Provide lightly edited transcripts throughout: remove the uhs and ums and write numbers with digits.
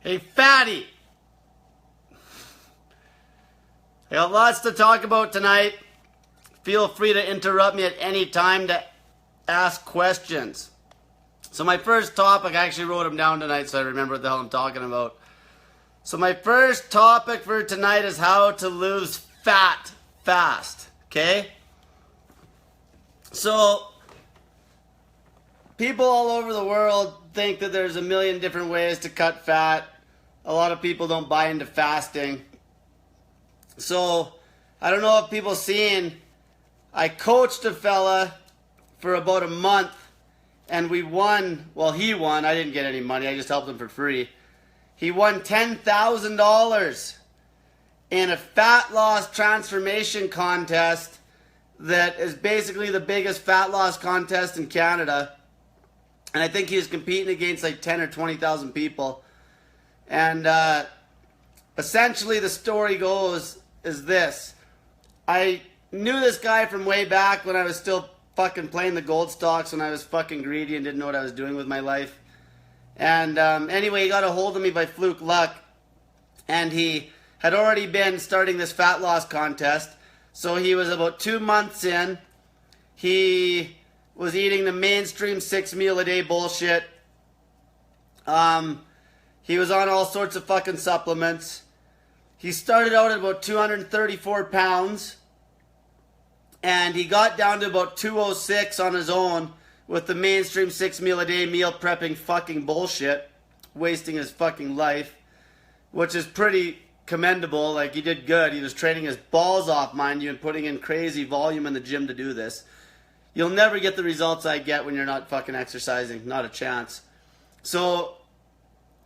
Hey, fatty! I got lots to talk about tonight. Feel free to interrupt me at any time to ask questions. So my first topic, I actually wrote them down tonight so I remember what the hell I'm talking about. So my first topic for tonight is how to lose fat fast, okay? So, people all over the world think that there's a million different ways to cut fat. A lot of people don't buy into fasting. So, I don't know if people seen, I coached a fella for about a month and we won, well he won, I didn't get any money, I just helped him for free. He won $10,000 in a fat loss transformation contest that is basically the biggest fat loss contest in Canada. And I think he was competing against like 10 or 20,000 people. And essentially the story goes is this. I knew this guy from way back when I was still fucking playing the gold stocks, when I was fucking greedy and didn't know what I was doing with my life. And anyway, he got a hold of me by fluke luck. And he had already been starting this fat loss contest. So he was about 2 months in. He was eating the mainstream 6 meal a day bullshit. He was on all sorts of fucking supplements. He started out at about 234 pounds. And he got down to about 206 on his own with the mainstream 6 meal a day meal prepping fucking bullshit. Wasting his fucking life. Which is pretty commendable. Like, he did good. He was training his balls off, mind you, and putting in crazy volume in the gym to do this. You'll never get the results I get when you're not fucking exercising. Not a chance. So,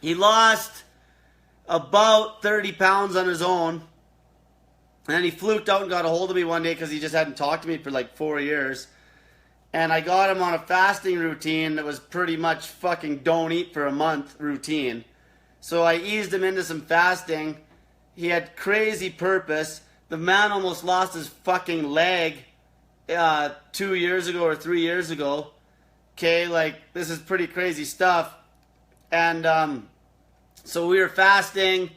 he lost about 30 pounds on his own. And then he fluked out and got a hold of me one day because he just hadn't talked to me for like 4 years. And I got him on a fasting routine that was pretty much fucking don't eat for a month routine. So I eased him into some fasting. He had crazy purpose. The man almost lost his fucking leg 2 years ago or 3 years ago. Okay, like, this is pretty crazy stuff. And so we were fasting.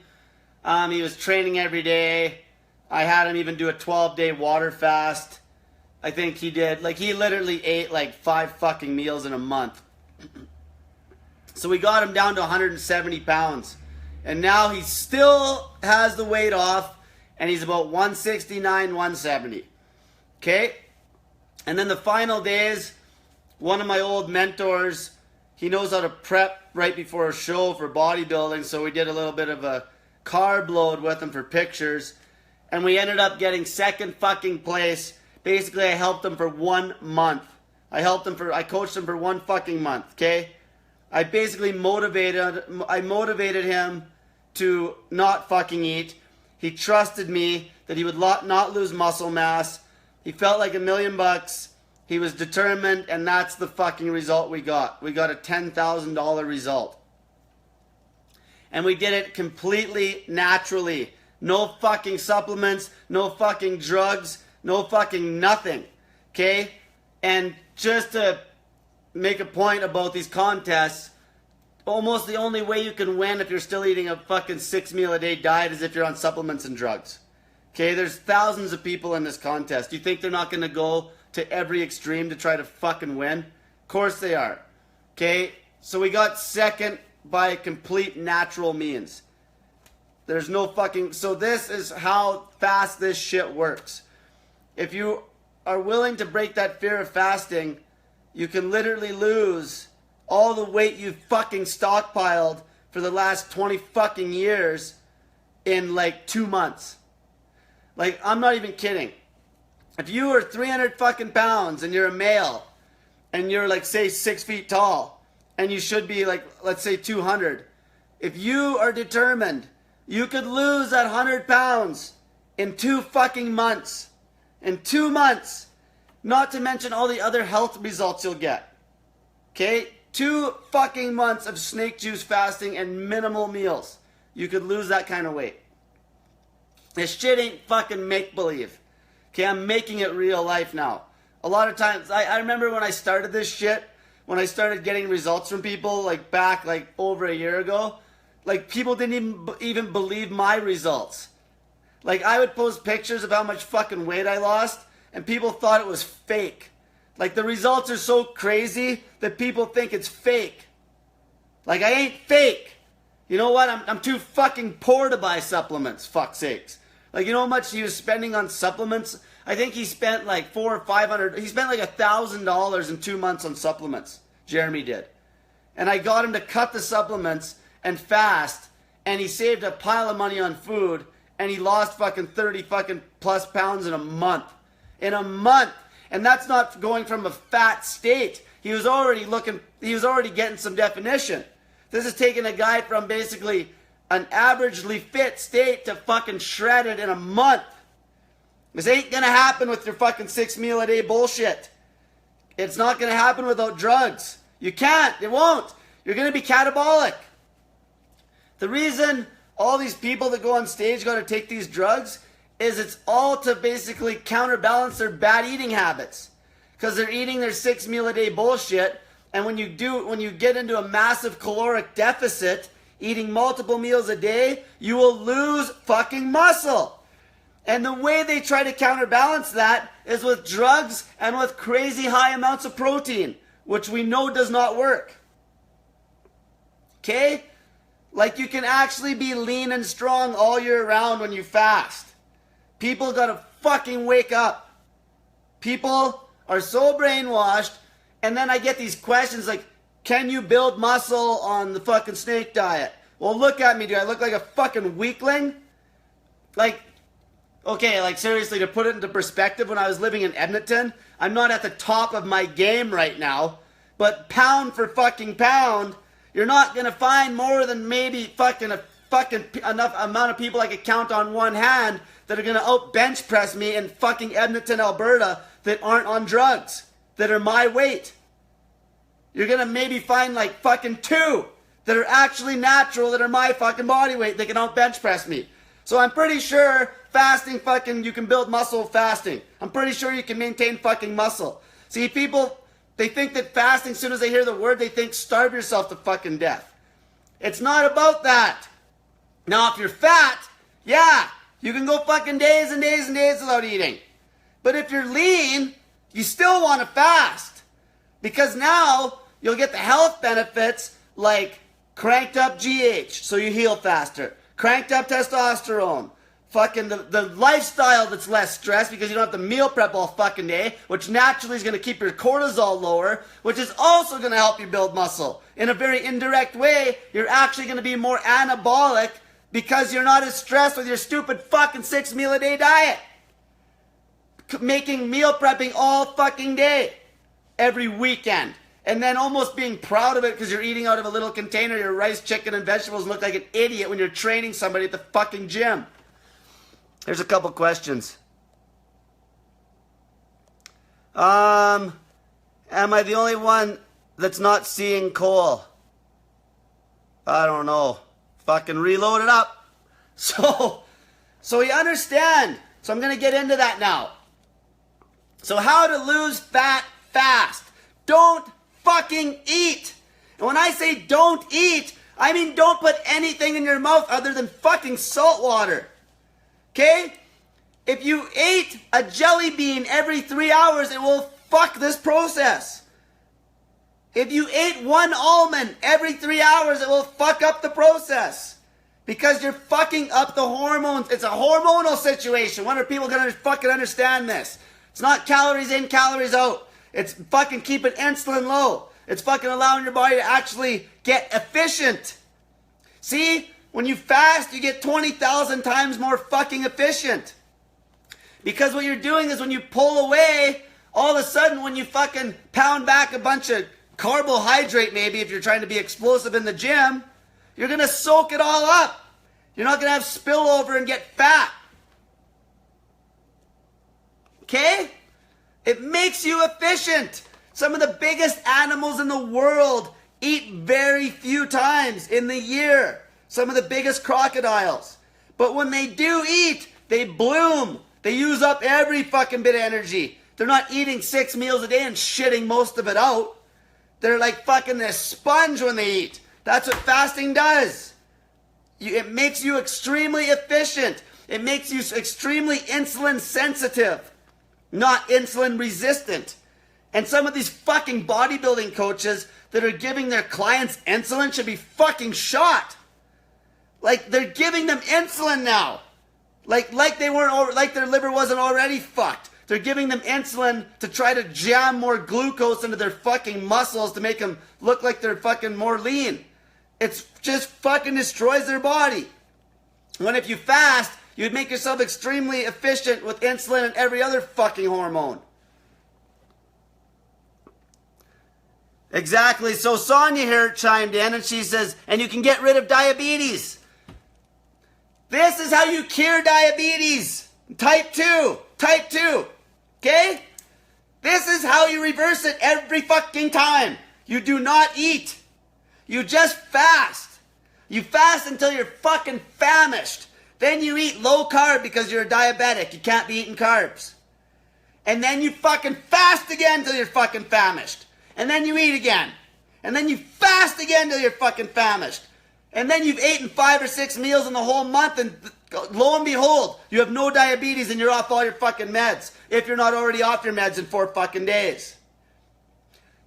He was training every day. I had him even do a 12-day water fast. I think he did. Like, he literally ate like 5 fucking meals in a month. So we got him down to 170 pounds. And now he still has the weight off. And he's about 169, 170. Okay? And then the final days, one of my old mentors, he knows how to prep right before a show for bodybuilding. So we did a little bit of a carb load with him for pictures. And we ended up getting second fucking place. Basically, I helped him for 1 month. I coached him for 1 fucking month, okay? I basically motivated him to not fucking eat. He trusted me that he would not lose muscle mass. He felt like $1 million. He was determined, and that's the fucking result we got. We got a $10,000 result. And we did it completely naturally. No fucking supplements, no fucking drugs, no fucking nothing. Okay? And just to make a point about these contests, almost the only way you can win if you're still eating a fucking 6 meal a day diet is if you're on supplements and drugs. Okay? There's thousands of people in this contest. You think they're not going to go to every extreme to try to fucking win? Of course they are. Okay? So we got second by complete natural means. There's no fucking... So this is how fast this shit works. If you are willing to break that fear of fasting, you can literally lose all the weight you fucking stockpiled for the last 20 fucking years in like 2 months. Like, I'm not even kidding. If you are 300 fucking pounds and you're a male and you're like, say, 6 feet tall and you should be like, let's say 200. If you are determined, you could lose that 100 pounds in 2 fucking months. In 2 months. Not to mention all the other health results you'll get. Okay? 2 fucking months of snake juice fasting and minimal meals. You could lose that kind of weight. This shit ain't fucking make-believe. Okay, I'm making it real life now. A lot of times, I remember when I started this shit, when I started getting results from people, like back like over a year ago, Like, people didn't even believe my results. Like, I would post pictures of how much fucking weight I lost, and people thought it was fake. Like, the results are so crazy that people think it's fake. Like, I ain't fake. You know what? I'm too fucking poor to buy supplements, fuck's sakes. Like, you know how much he was spending on supplements? I think he spent like $400 or $500. He spent like $1,000 in 2 months on supplements. Jeremy did. And I got him to cut the supplements and fast, and he saved a pile of money on food, and he lost fucking 30 fucking plus pounds in a month. In a month. And that's not going from a fat state. He was already getting some definition. This is taking a guy from basically an averagely fit state to fucking shredded in a month. This ain't gonna happen with your fucking 6 meal a day bullshit. It's not gonna happen without drugs. You can't. It won't. You're gonna be catabolic. The reason all these people that go on stage gotta take these drugs is it's all to basically counterbalance their bad eating habits. Because they're eating their 6 meal a day bullshit. And when you get into a massive caloric deficit, eating multiple meals a day, you will lose fucking muscle. And the way they try to counterbalance that is with drugs and with crazy high amounts of protein, which we know does not work. Okay? Like, you can actually be lean and strong all year round when you fast. People gotta fucking wake up. People are so brainwashed. And then I get these questions like, can you build muscle on the fucking snake diet? Well, look at me. Do I look like a fucking weakling? Like, okay, like seriously, to put it into perspective, when I was living in Edmonton, I'm not at the top of my game right now, but pound for fucking pound, you're not going to find more than maybe fucking enough amount of people I could count on one hand that are going to out bench press me in fucking Edmonton, Alberta that aren't on drugs, that are my weight. You're going to maybe find like fucking 2 that are actually natural, that are my fucking body weight, that can out bench press me. So I'm pretty sure fasting fucking, you can build muscle fasting. I'm pretty sure you can maintain fucking muscle. See, people, they think that fasting, as soon as they hear the word, they think starve yourself to fucking death. It's not about that. Now, if you're fat, yeah, you can go fucking days and days and days without eating. But if you're lean, you still want to fast. Because now you'll get the health benefits like cranked up GH, so you heal faster. Cranked up testosterone. Fucking the lifestyle that's less stress because you don't have to meal prep all fucking day, which naturally is going to keep your cortisol lower, which is also going to help you build muscle. In a very indirect way, you're actually going to be more anabolic because you're not as stressed with your stupid fucking 6 meal a day diet. Making meal prepping all fucking day. Every weekend. And then almost being proud of it because you're eating out of a little container, your rice, chicken, and vegetables, and look like an idiot when you're training somebody at the fucking gym. Here's a couple questions. Am I the only one that's not seeing coal? I don't know. Fucking reload it up. So you understand. So I'm going to get into that now. So how to lose fat fast. Don't fucking eat. And when I say don't eat, I mean don't put anything in your mouth other than fucking salt water. Okay? If you ate a jelly bean every 3 hours, it will fuck this process. If you ate 1 almond every 3 hours, it will fuck up the process. Because you're fucking up the hormones. It's a hormonal situation. When are people going to fucking understand this? It's not calories in, calories out. It's fucking keeping insulin low. It's fucking allowing your body to actually get efficient. See? When you fast, you get 20,000 times more fucking efficient. Because what you're doing is when you pull away, all of a sudden when you fucking pound back a bunch of carbohydrate, maybe if you're trying to be explosive in the gym, you're going to soak it all up. You're not going to have spillover and get fat. Okay? It makes you efficient. Some of the biggest animals in the world eat very few times in the year. Some of the biggest crocodiles. But when they do eat, they bloom. They use up every fucking bit of energy. They're not eating 6 meals a day and shitting most of it out. They're like fucking a sponge when they eat. That's what fasting does. it makes you extremely efficient. It makes you extremely insulin sensitive, not insulin resistant. And some of these fucking bodybuilding coaches that are giving their clients insulin should be fucking shot. Like, they're giving them insulin now. Like they weren't, like their liver wasn't already fucked. They're giving them insulin to try to jam more glucose into their fucking muscles to make them look like they're fucking more lean. It's just fucking destroys their body. When if you fast, you'd make yourself extremely efficient with insulin and every other fucking hormone. Exactly. So Sonia here chimed in and she says, and you can get rid of diabetes. This is how you cure diabetes. Type 2. Type 2. Okay? This is how you reverse it every fucking time. You do not eat. You just fast. You fast until you're fucking famished. Then you eat low carb because you're a diabetic. You can't be eating carbs. And then you fucking fast again until you're fucking famished. And then you eat again. And then you fast again till you're fucking famished. And then you've eaten 5 or 6 meals in the whole month and lo and behold, you have no diabetes and you're off all your fucking meds. If you're not already off your meds in 4 fucking days.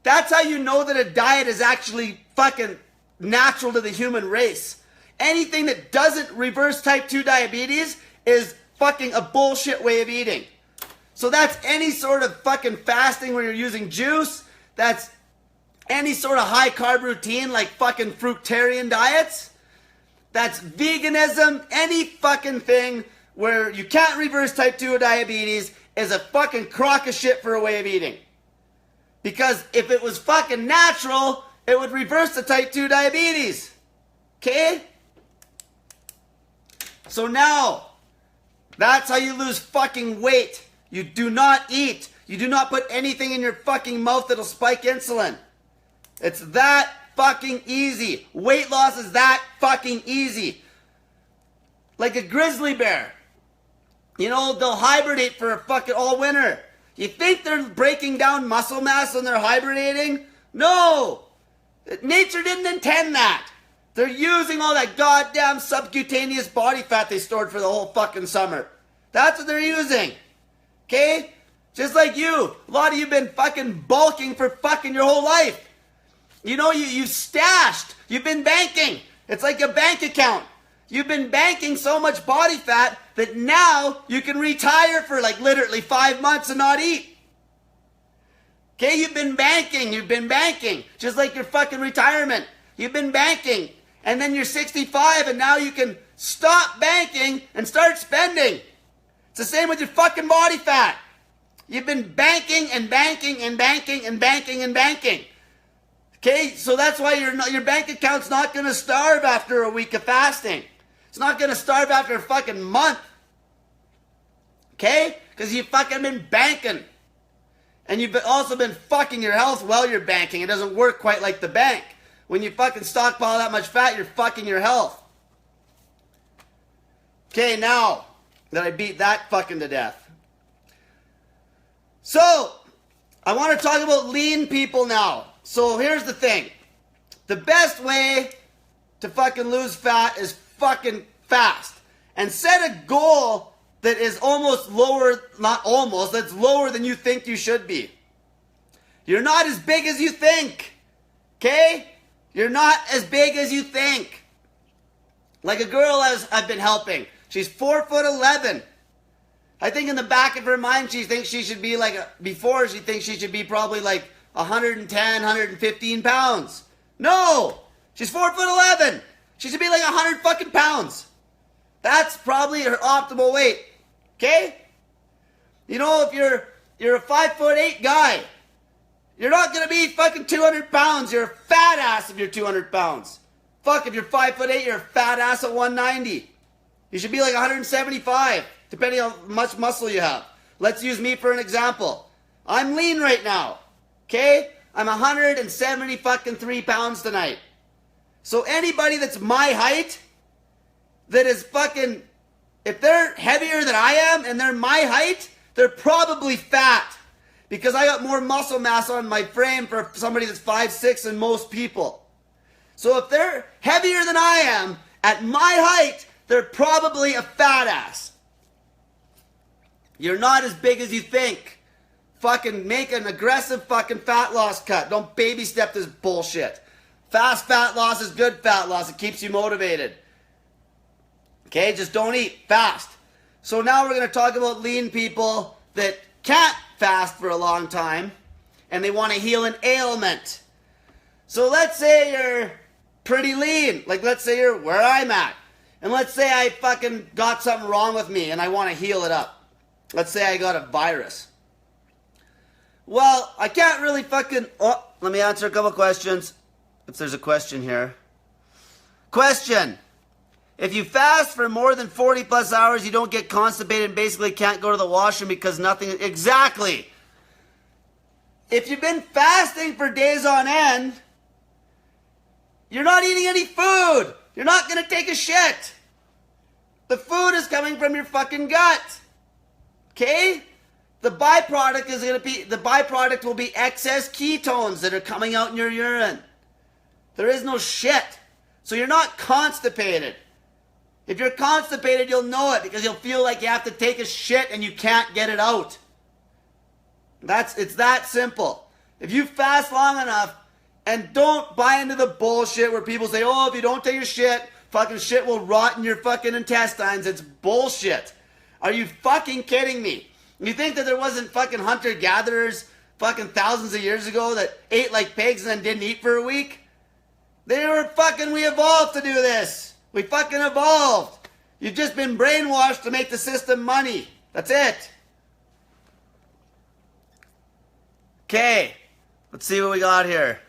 That's how you know that a diet is actually fucking natural to the human race. Anything that doesn't reverse type 2 diabetes is fucking a bullshit way of eating. So that's any sort of fucking fasting where you're using juice. That's any sort of high carb routine like fucking fruitarian diets. That's veganism. Any fucking thing where you can't reverse type 2 diabetes is a fucking crock of shit for a way of eating. Because if it was fucking natural, it would reverse the type 2 diabetes. Okay? So now, that's how you lose fucking weight. You do not eat. You do not put anything in your fucking mouth that'll spike insulin. It's that fucking easy. Weight loss is that fucking easy. Like a grizzly bear. You know, they'll hibernate for a fucking all winter. You think they're breaking down muscle mass when they're hibernating? No! Nature didn't intend that. They're using all that goddamn subcutaneous body fat they stored for the whole fucking summer. That's what they're using. Okay? Just like you. A lot of you have been fucking bulking for fucking your whole life. You know, you've stashed. You've been banking. It's like a bank account. You've been banking so much body fat that now you can retire for like literally 5 months and not eat. Okay, you've been banking. Just like your fucking retirement. You've been banking. And then you're 65 and now you can stop banking and start spending. It's the same with your fucking body fat. You've been banking and banking and banking and banking and banking. Okay, so that's why your bank account's not going to starve after a week of fasting. It's not going to starve after a fucking month. Okay? Because you've fucking been banking. And you've also been fucking your health while you're banking. It doesn't work quite like the bank. When you fucking stockpile that much fat, you're fucking your health. Okay, now that I beat that fucking to death. So, I want to talk about lean people now. So here's the thing. The best way to fucking lose fat is fucking fast. And set a goal that is almost lower, not almost, that's lower than you think you should be. You're not as big as you think. Okay? You're not as big as you think. Like a girl I've been helping. She's 4'11". I think in the back of her mind she thinks she should be like, before she thinks she should be probably like 110, 115 pounds. No! She's 4'11". She should be like 100 fucking pounds. That's probably her optimal weight. Okay? You know, if you're a 5'8" guy, you're not gonna be fucking 200 pounds. You're a fat ass if you're 200 pounds. Fuck, if you're 5'8", you're a fat ass at 190. You should be like 175, depending on how much muscle you have. Let's use me for an example. I'm lean right now. Okay? I'm 170 fucking 3 pounds tonight. So anybody that's my height, that is fucking, if they're heavier than I am and they're my height, they're probably fat. Because I got more muscle mass on my frame for somebody that's 5'6" than most people. So if they're heavier than I am At my height, they're probably a fat ass. You're not as big as you think. Fucking make an aggressive fucking fat loss cut. Don't baby step this bullshit. Fast fat loss is good fat loss. It keeps you motivated. Okay, just don't eat fast. So now we're going to talk about lean people that can't fast for a long time and they want to heal an ailment. So let's say you're pretty lean. Like let's say you're where I'm at. And let's say I fucking got something wrong with me and I want to heal it up. Let's say I got a virus. Well, I can't really fucking... Oh, let me answer a couple questions. If there's a question here. Question. If you fast for more than 40 plus hours, you don't get constipated and basically can't go to the washroom because nothing... Exactly. If you've been fasting for days on end, you're not eating any food. You're not going to take a shit. The food is coming from your fucking gut. Okay? The byproduct will be excess ketones that are coming out in your urine. There is no shit. So you're not constipated. If you're constipated, you'll know it because you'll feel like you have to take a shit and you can't get it out. It's that simple. If you fast long enough, and don't buy into the bullshit where people say, oh, if you don't take a shit, fucking shit will rot in your fucking intestines. It's bullshit. Are you fucking kidding me? You think that there wasn't fucking hunter-gatherers fucking thousands of years ago that ate like pigs and then didn't eat for a week? We evolved to do this. We fucking evolved. You've just been brainwashed to make the system money. That's it. Okay, let's see what we got here.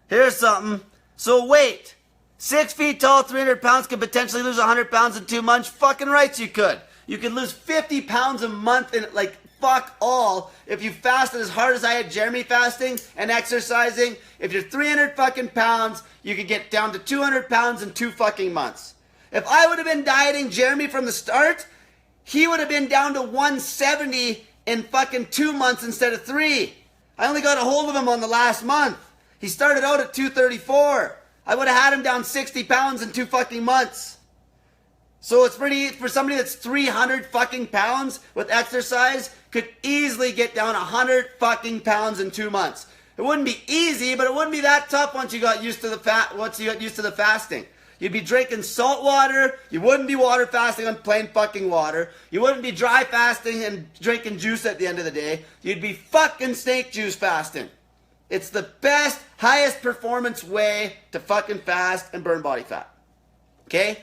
Here's something. So weight. 6 feet tall, 300 pounds, could potentially lose 100 pounds in 2 months. Fucking rights you could. You could lose 50 pounds a month in like fuck all if you fasted as hard as I had Jeremy fasting and exercising. If you're 300 fucking pounds, you could get down to 200 pounds in 2 fucking months. If I would have been dieting Jeremy from the start, he would have been down to 170 in fucking 2 months instead of 3. I only got a hold of him on the last month. He started out at 234. I would have had him down 60 pounds in 2 fucking months. So it's pretty, for somebody that's 300 fucking pounds with exercise, could easily get down 100 fucking pounds in 2 months. It wouldn't be easy, but it wouldn't be that tough once you got used to the fasting. You'd be drinking salt water. You wouldn't be water fasting on plain fucking water. You wouldn't be dry fasting and drinking juice at the end of the day. You'd be fucking snake juice fasting. It's the best, highest performance way to fucking fast and burn body fat. Okay?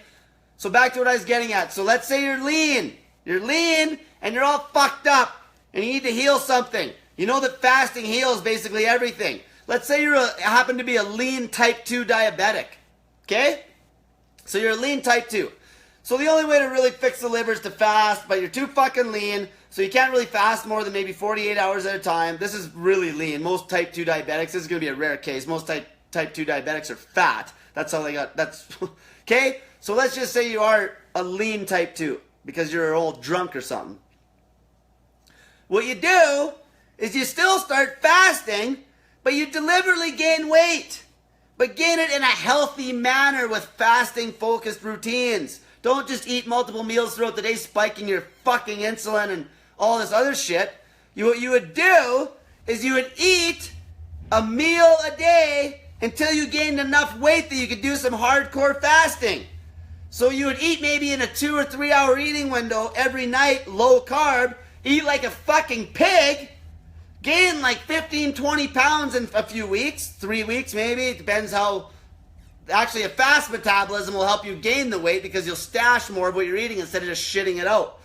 So back to what I was getting at. So let's say you're lean. You're lean and you're all fucked up and you need to heal something. You know that fasting heals basically everything. Let's say you happen to be a lean type 2 diabetic. Okay? So you're a lean type 2. So the only way to really fix the liver is to fast, but you're too fucking lean, so you can't really fast more than maybe 48 hours at a time. This is really lean. Most type 2 diabetics, this is going to be a rare case. Most type 2 diabetics are fat. That's how they got, okay? So let's just say you are a lean type 2 because you're an old drunk or something. What you do is you still start fasting, but you deliberately gain weight. But gain it in a healthy manner with fasting-focused routines. Don't just eat multiple meals throughout the day, spiking your fucking insulin and all this other shit. What you would do is you would eat a meal a day until you gained enough weight that you could do some hardcore fasting. So you would eat maybe in a 2 or 3 hour eating window every night, low carb, eat like a fucking pig, gain like 15, 20 pounds in a few weeks, 3 weeks maybe, it depends how. Actually, a fast metabolism will help you gain the weight because you'll stash more of what you're eating instead of just shitting it out.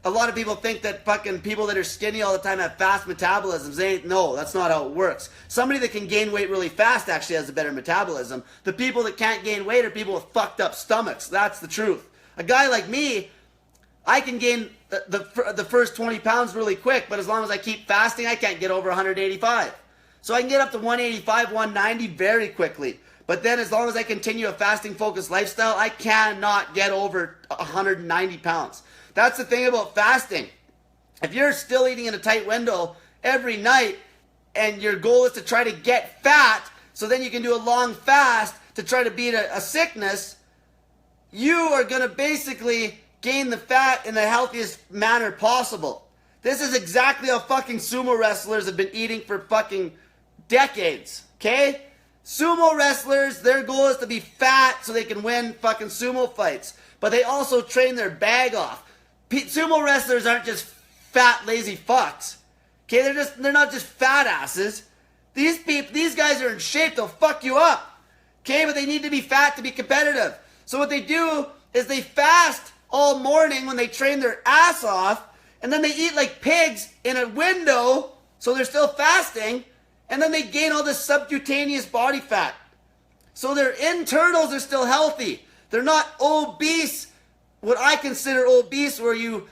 A lot of people think that fucking people that are skinny all the time have fast metabolisms. No, that's not how it works. Somebody that can gain weight really fast actually has a better metabolism. The people that can't gain weight are people with fucked up stomachs. That's the truth. A guy like me, I can gain the first 20 pounds really quick, but as long as I keep fasting, I can't get over 185. So I can get up to 185, 190 very quickly. But then as long as I continue a fasting-focused lifestyle, I cannot get over 190 pounds. That's the thing about fasting. If you're still eating in a tight window every night and your goal is to try to get fat, so then you can do a long fast to try to beat a sickness, you are going to basically gain the fat in the healthiest manner possible. This is exactly how fucking sumo wrestlers have been eating for fucking decades, okay? Sumo wrestlers, their goal is to be fat so they can win fucking sumo fights. But they also train their bag off. Sumo wrestlers aren't just fat, lazy fucks. Okay, they're not just fat asses. These guys are in shape, they'll fuck you up. Okay, but they need to be fat to be competitive. So what they do is they fast all morning when they train their ass off, and then they eat like pigs in a window, so they're still fasting, and then they gain all this subcutaneous body fat. So their internals are still healthy. They're not obese, what I consider obese, where you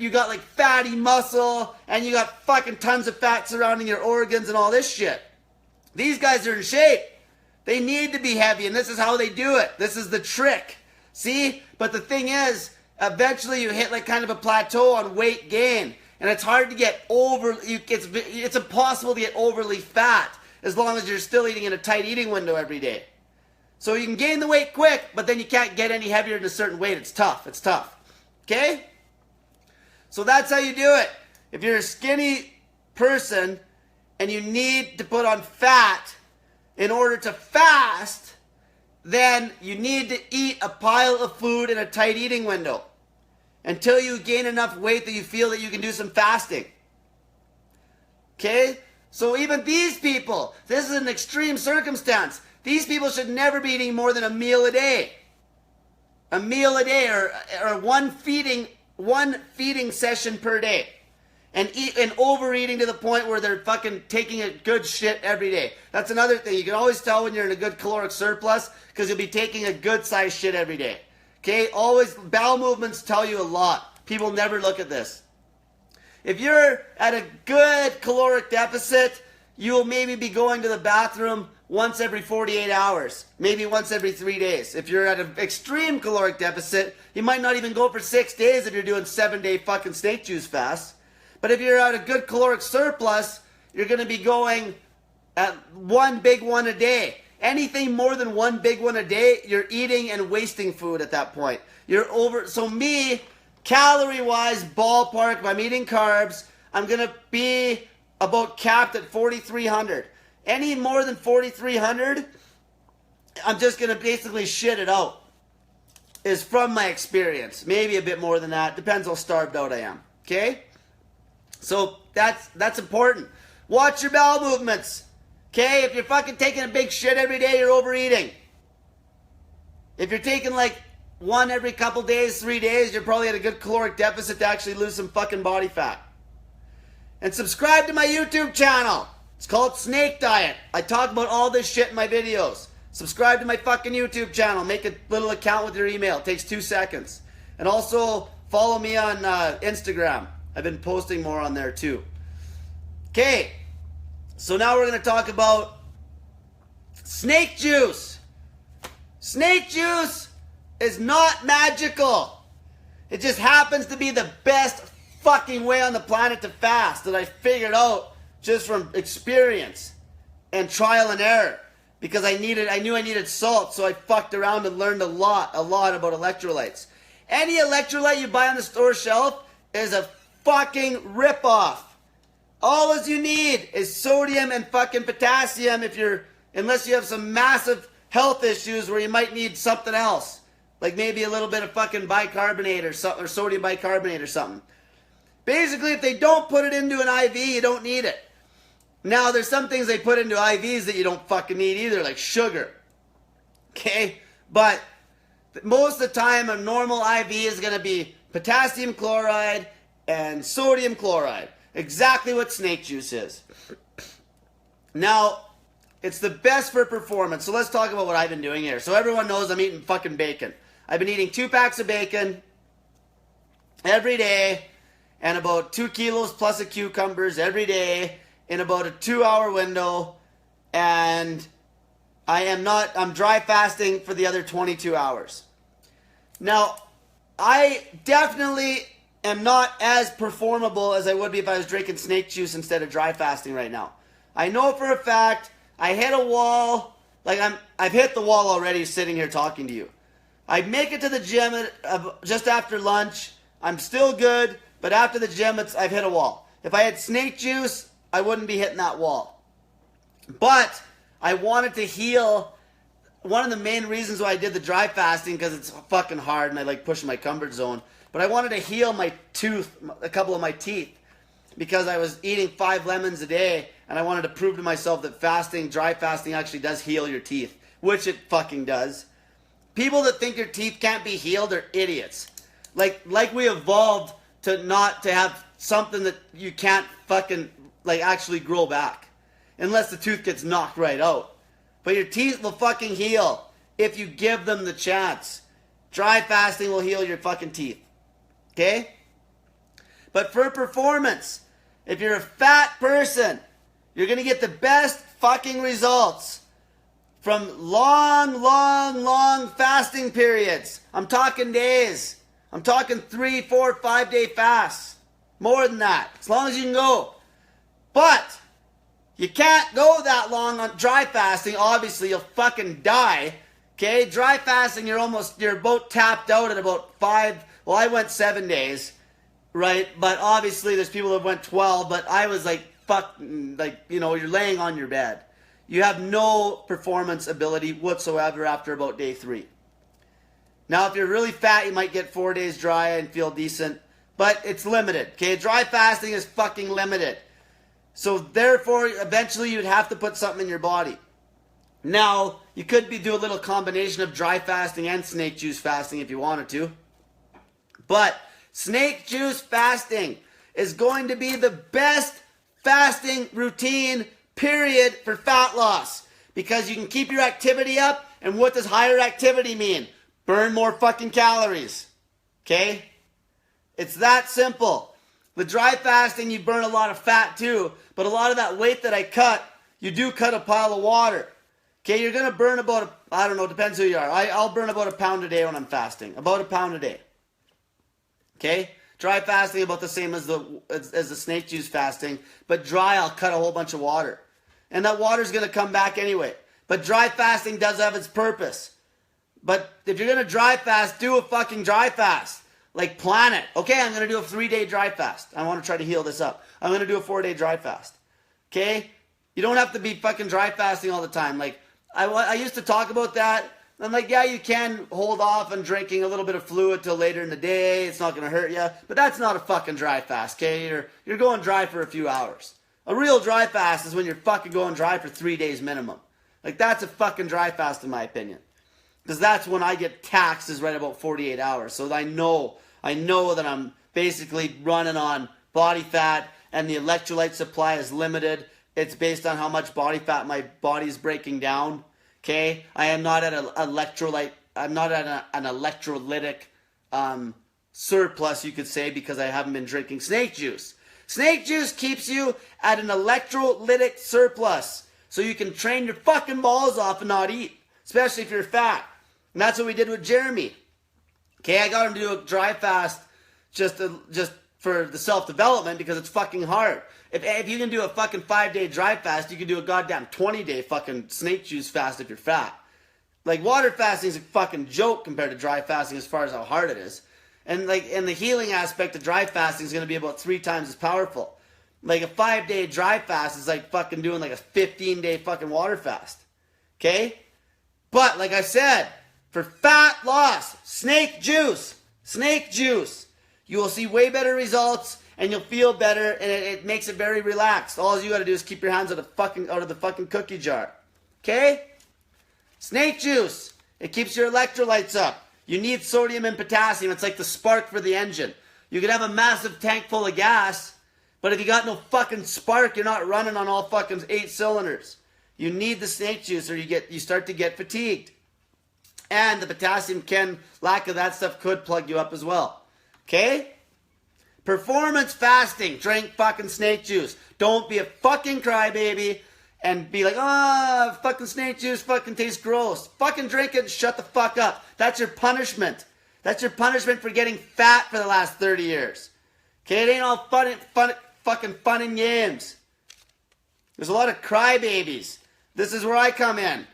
got like fatty muscle and you got fucking tons of fat surrounding your organs and all this shit. These guys are in shape. They need to be heavy, and this is how they do it. This is the trick. See? But the thing is, eventually you hit like kind of a plateau on weight gain, and it's hard to get it's impossible to get overly fat as long as you're still eating in a tight eating window every day. So you can gain the weight quick, but then you can't get any heavier than a certain weight. It's tough. It's tough. Okay? So that's how you do it. If you're a skinny person and you need to put on fat in order to fast, then you need to eat a pile of food in a tight eating window until you gain enough weight that you feel that you can do some fasting. Okay? So even these people, this is an extreme circumstance. These people should never be eating more than a meal a day. A meal a day, or one feeding session per day. And overeating to the point where they're fucking taking a good shit every day. That's another thing. You can always tell when you're in a good caloric surplus because you'll be taking a good sized shit every day. Okay? Always, bowel movements tell you a lot. People never look at this. If you're at a good caloric deficit, you will maybe be going to the bathroom once every 48 hours, maybe once every 3 days. If you're at an extreme caloric deficit, you might not even go for 6 days if you're doing 7-day fucking snake juice fasts. But if you're at a good caloric surplus, you're going to be going at one big one a day. Anything more than one big one a day, you're eating and wasting food at that point. So me, calorie-wise, ballpark, if I'm eating carbs, I'm going to be about capped at 4,300. Any more than 4,300, I'm just going to basically shit it out. Is from my experience. Maybe a bit more than that. Depends how starved out I am. Okay? So that's important. Watch your bowel movements. Okay? If you're fucking taking a big shit every day, you're overeating. If you're taking like one every couple days, 3 days, you're probably at a good caloric deficit to actually lose some fucking body fat. And subscribe to my YouTube channel. It's called Snake Diet. I talk about all this shit in my videos. Subscribe to my fucking YouTube channel. Make a little account with your email. It takes 2 seconds. And also follow me on Instagram. I've been posting more on there too. Okay. So now we're going to talk about snake juice. Snake juice is not magical. It just happens to be the best fucking way on the planet to fast that I figured out just from experience and trial and error, because I knew I needed salt, so I fucked around and learned a lot about electrolytes. Any electrolyte you buy on the store shelf is a fucking ripoff. All as you need is sodium and fucking potassium unless you have some massive health issues where you might need something else, like maybe a little bit of fucking bicarbonate or something, or sodium bicarbonate or something. Basically, if they don't put it into an IV, you don't need it. Now, there's some things they put into IVs that you don't fucking need either, like sugar. Okay? But most of the time, a normal IV is going to be potassium chloride and sodium chloride. Exactly what snake juice is. Now, it's the best for performance. So let's talk about what I've been doing here. So everyone knows I'm eating fucking bacon. I've been eating 2 packs of bacon every day and about 2 kilos plus of cucumbers every day in about a 2-hour window, and I'm dry fasting for the other 22 hours. Now, I definitely am not as performable as I would be if I was drinking snake juice instead of dry fasting right now. I know for a fact I hit a wall Like I've hit the wall already sitting here talking to you. I make it to the gym just after lunch. I'm still good, but after the gym, I've hit a wall. If I had snake juice, I wouldn't be hitting that wall. But I wanted to heal. One of the main reasons why I did the dry fasting, because it's fucking hard and I like pushing my comfort zone. But I wanted to heal my tooth, a couple of my teeth, because I was eating 5 lemons a day, and I wanted to prove to myself that fasting, dry fasting, actually does heal your teeth, which it fucking does. People that think your teeth can't be healed are idiots. Like we evolved to not to have something that you can't fucking like actually grow back, unless the tooth gets knocked right out. But your teeth will fucking heal if you give them the chance. Dry fasting will heal your fucking teeth. Okay? But for performance, if you're a fat person, you're going to get the best fucking results from long fasting periods. I'm talking days. I'm talking 3, 4, 5 day fasts. More than that. As long as you can go. But you can't go that long on dry fasting. Obviously, you'll fucking die. Okay? Dry fasting, you're about tapped out at about 5. Well, I went 7 days. Right? But obviously, there's people that went 12. But I was like, you're laying on your bed. You have no performance ability whatsoever after about day 3. Now, if you're really fat, you might get 4 days dry and feel decent. But it's limited. Okay? Dry fasting is fucking limited. So therefore, eventually you'd have to put something in your body. Now, you could do a little combination of dry fasting and snake juice fasting if you wanted to. But snake juice fasting is going to be the best fasting routine, period, for fat loss. Because you can keep your activity up, and what does higher activity mean? Burn more fucking calories. Okay? It's that simple. With dry fasting, you burn a lot of fat too, but a lot of that weight that I cut, you do cut a pile of water. Okay, you're going to burn about, I don't know, depends who you are. I'll burn about a pound a day when I'm fasting. About a pound a day. Okay? Dry fasting about the same as the snake juice fasting, but dry I'll cut a whole bunch of water. And that water's going to come back anyway. But dry fasting does have its purpose. But if you're going to dry fast, do a fucking dry fast. Like, plan it. Okay, I'm going to do a 3-day dry fast. I want to try to heal this up. I'm going to do a 4-day dry fast. Okay? You don't have to be fucking dry fasting all the time. Like, I used to talk about that. I'm like, yeah, you can hold off on drinking a little bit of fluid till later in the day. It's not going to hurt you. But that's not a fucking dry fast, okay? You're going dry for a few hours. A real dry fast is when you're fucking going dry for 3 days minimum. Like, that's a fucking dry fast in my opinion. Because that's when I get taxed is right about 48 hours. So I know that I'm basically running on body fat and the electrolyte supply is limited. It's based on how much body fat my body's breaking down. Okay? I am not at an electrolytic surplus, you could say, because I haven't been drinking snake juice. Snake juice keeps you at an electrolytic surplus. So you can train your fucking balls off and not eat. Especially if you're fat. And that's what we did with Jeremy. Okay, I got him to do a dry fast just for the self-development because it's fucking hard. If you can do a fucking 5-day dry fast, you can do a goddamn 20-day fucking snake juice fast if you're fat. Like, water fasting is a fucking joke compared to dry fasting as far as how hard it is. And the healing aspect of dry fasting is going to be about 3 times as powerful. Like, a 5-day dry fast is like fucking doing like a 15-day fucking water fast. Okay? But, like I said, for fat loss, snake juice, you will see way better results and you'll feel better and it makes it very relaxed. All you got to do is keep your hands out of the fucking cookie jar. Okay? Snake juice, it keeps your electrolytes up. You need sodium and potassium. It's like the spark for the engine. You could have a massive tank full of gas, but if you got no fucking spark, you're not running on all fucking 8 cylinders. You need the snake juice or you start to get fatigued. And the potassium lack of that stuff could plug you up as well. Okay? Performance fasting. Drink fucking snake juice. Don't be a fucking crybaby and be like, fucking snake juice fucking tastes gross. Fucking drink it and shut the fuck up. That's your punishment. That's your punishment for getting fat for the last 30 years. Okay? It ain't all fucking fun and games. There's a lot of crybabies. This is where I come in.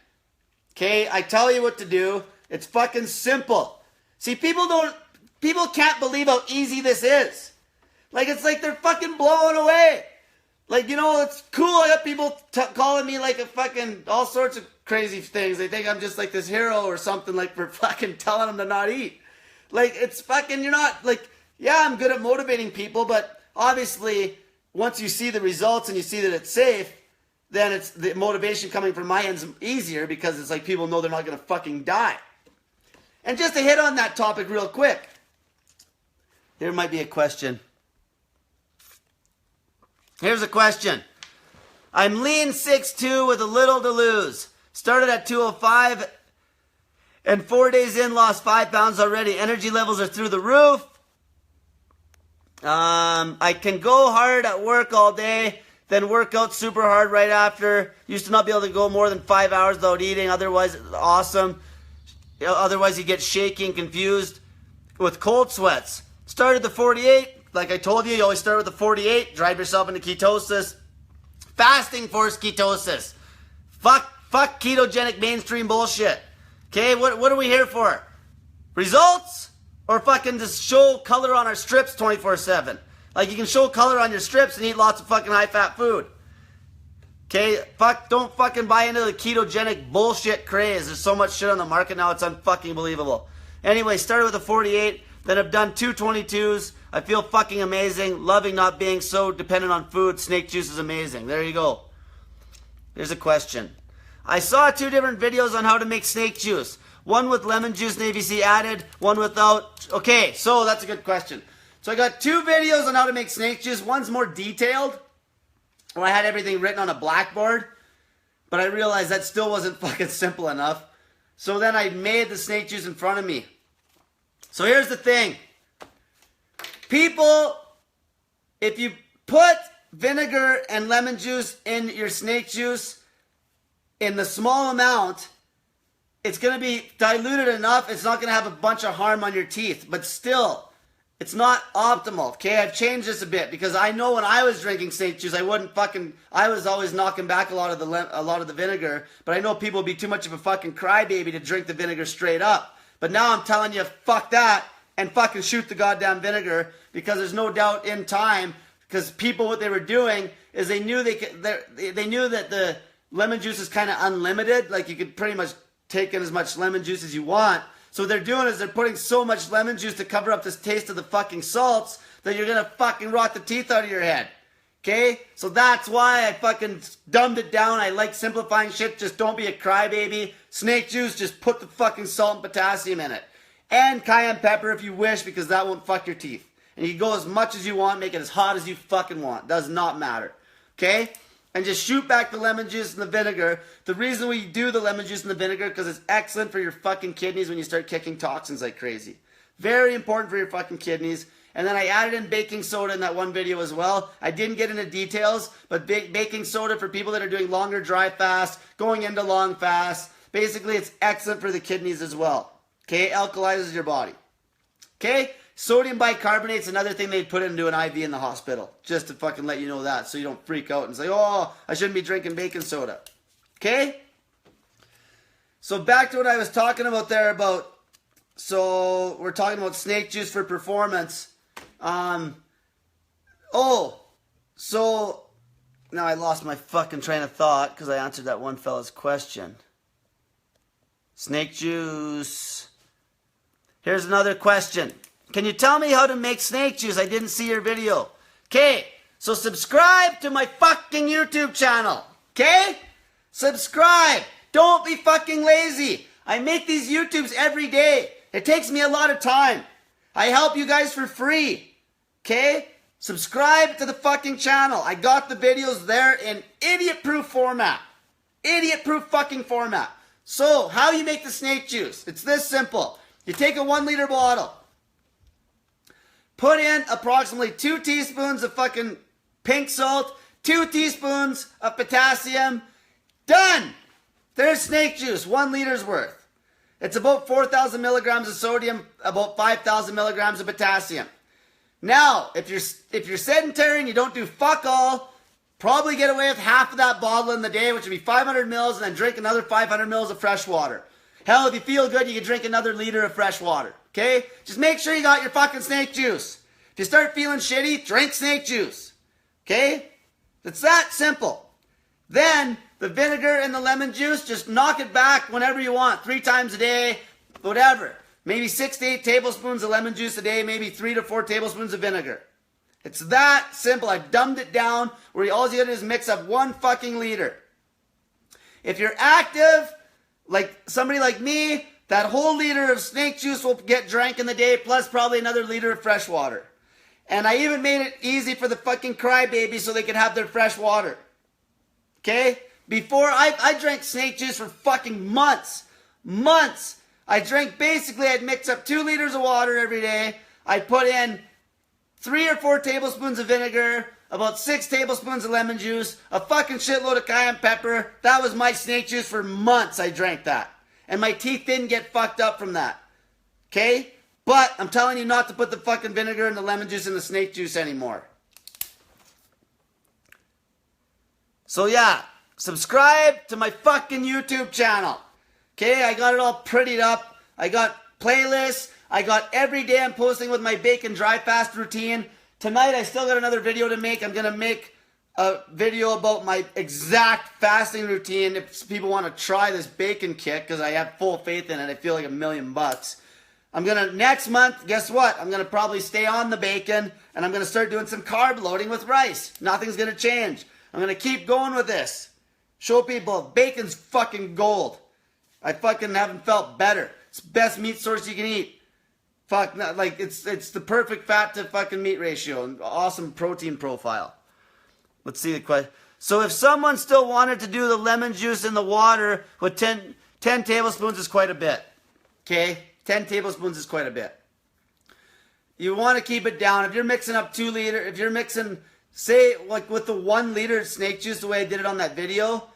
Okay, I tell you what to do. It's fucking simple. See, people can't believe how easy this is. Like, it's like they're fucking blown away. Like, you know, it's cool. I got people calling me like a fucking, all sorts of crazy things. They think I'm just like this hero or something, like for fucking telling them to not eat. Like, it's fucking, you're not, like, yeah, I'm good at motivating people, but obviously, once you see the results and you see that it's safe, then it's the motivation coming from my end's easier because it's like people know they're not going to fucking die. And just to hit on that topic real quick, there might be a question. Here's a question. I'm lean 6'2" with a little to lose. Started at 205 and 4 days in lost 5 pounds already. Energy levels are through the roof. I can go hard at work all day, then work out super hard right after. Used to not be able to go more than 5 hours without eating. Otherwise, awesome. Otherwise, you get shaky and confused with cold sweats. Started the 48. Like I told you always start with the 48. Drive yourself into ketosis. Fasting forced ketosis. Fuck ketogenic mainstream bullshit. Okay, what are we here for? Results? Or fucking just show color on our strips 24/7? Like, you can show color on your strips and eat lots of fucking high-fat food. Okay, don't fucking buy into the ketogenic bullshit craze. There's so much shit on the market now, it's unfucking believable. Anyway, started with a 48, then I've done 222s. I feel fucking amazing. Loving not being so dependent on food. Snake juice is amazing. There you go. Here's a question. I saw 2 different videos on how to make snake juice. One with lemon juice and ABC added, one without. Okay, so that's a good question. So I got 2 videos on how to make snake juice. One's more detailed, where I had everything written on a blackboard, but I realized that still wasn't fucking simple enough. So then I made the snake juice in front of me. So here's the thing. People, if you put vinegar and lemon juice in your snake juice in the small amount, it's going to be diluted enough. It's not going to have a bunch of harm on your teeth, but still, it's not optimal. Okay, I've changed this a bit because I know when I was drinking snake juice, I was always knocking back a lot of the vinegar. But I know people would be too much of a fucking crybaby to drink the vinegar straight up. But now I'm telling you, fuck that and fucking shoot the goddamn vinegar, because there's no doubt in time, because people, what they were doing is they knew they knew that the lemon juice is kind of unlimited. Like, you could pretty much take in as much lemon juice as you want. So what they're doing is they're putting so much lemon juice to cover up this taste of the fucking salts that you're going to fucking rot the teeth out of your head. Okay? So that's why I fucking dumbed it down. I like simplifying shit. Just don't be a crybaby. Snake juice, just put the fucking salt and potassium in it. And cayenne pepper if you wish, because that won't fuck your teeth. And you can go as much as you want, make it as hot as you fucking want. Does not matter. Okay? And just shoot back the lemon juice and the vinegar. The reason we do the lemon juice and the vinegar, because it's excellent for your fucking kidneys when you start kicking toxins like crazy. Very important for your fucking kidneys. And then I added in baking soda in that one video as well. I didn't get into details, but baking soda for people that are doing longer dry fasts, going into long fasts. Basically, it's excellent for the kidneys as well. Okay, alkalizes your body. Okay, sodium bicarbonate is another thing they'd put into an IV in the hospital, just to fucking let you know that, so you don't freak out and say, oh, I shouldn't be drinking baking soda. Okay? So back to what I was talking about there about, so we're talking about snake juice for performance. So now I lost my fucking train of thought because I answered that one fella's question. Snake juice. Here's another question. Can you tell me how to make snake juice? I didn't see your video. Okay, so subscribe to my fucking YouTube channel. Okay? Subscribe. Don't be fucking lazy. I make these YouTubes every day. It takes me a lot of time. I help you guys for free. Okay? Subscribe to the fucking channel. I got the videos there in idiot-proof format. Idiot-proof fucking format. So, how you make the snake juice? It's this simple. You take a 1 liter bottle. Put in approximately 2 teaspoons of fucking pink salt, 2 teaspoons of potassium. Done! There's snake juice, 1 liter's worth. It's about 4,000 milligrams of sodium, about 5,000 milligrams of potassium. Now, if you're sedentary and you don't do fuck all, Probably get away with half of that bottle in the day, which would be 500 mils, and then drink another 500 mils of fresh water. Hell, if you feel good, you can drink another liter of fresh water. Okay? Just make sure you got your fucking snake juice. If you start feeling shitty, drink snake juice. Okay? It's that simple. Then, the vinegar and the lemon juice, just knock it back whenever you want. 3 times a day, whatever. Maybe 6 to 8 tablespoons of lemon juice a day, maybe 3 to 4 tablespoons of vinegar. It's that simple. I've dumbed it down where all you gotta do is mix up 1 fucking liter. If you're active, like somebody like me, that whole liter of snake juice will get drank in the day, plus probably another liter of fresh water. And I even made it easy for the fucking crybabies so they could have their fresh water. Okay? Before, I drank snake juice for fucking months. Months. I'd mix up 2 liters of water every day. I'd put in 3 or 4 tablespoons of vinegar, about 6 tablespoons of lemon juice, a fucking shitload of cayenne pepper. That was my snake juice for months. I drank that. And my teeth didn't get fucked up from that. Okay? But I'm telling you not to put the fucking vinegar and the lemon juice in the snake juice anymore. So yeah, subscribe to my fucking YouTube channel. Okay? I got it all prettied up. I got playlists. I got every day I'm posting with my bacon dry fast routine. Tonight I still got another video to make. I'm going to make a video about my exact fasting routine if people want to try this bacon kick, because I have full faith in it. I feel like $1,000,000. I'm going to, next month, guess what? I'm going to probably stay on the bacon, and I'm going to start doing some carb loading with rice. Nothing's going to change. I'm going to keep going with this. Show people bacon's fucking gold. I fucking haven't felt better. It's the best meat source you can eat. Fuck, like, it's the perfect fat to fucking meat ratio. And awesome protein profile. Let's see the question. So if someone still wanted to do the lemon juice in the water with 10 tablespoons is quite a bit. Okay? 10 tablespoons is quite a bit. You want to keep it down. If you're mixing up 2 liter, if you're mixing, say, like with the 1 liter snake juice, the way I did it on that video,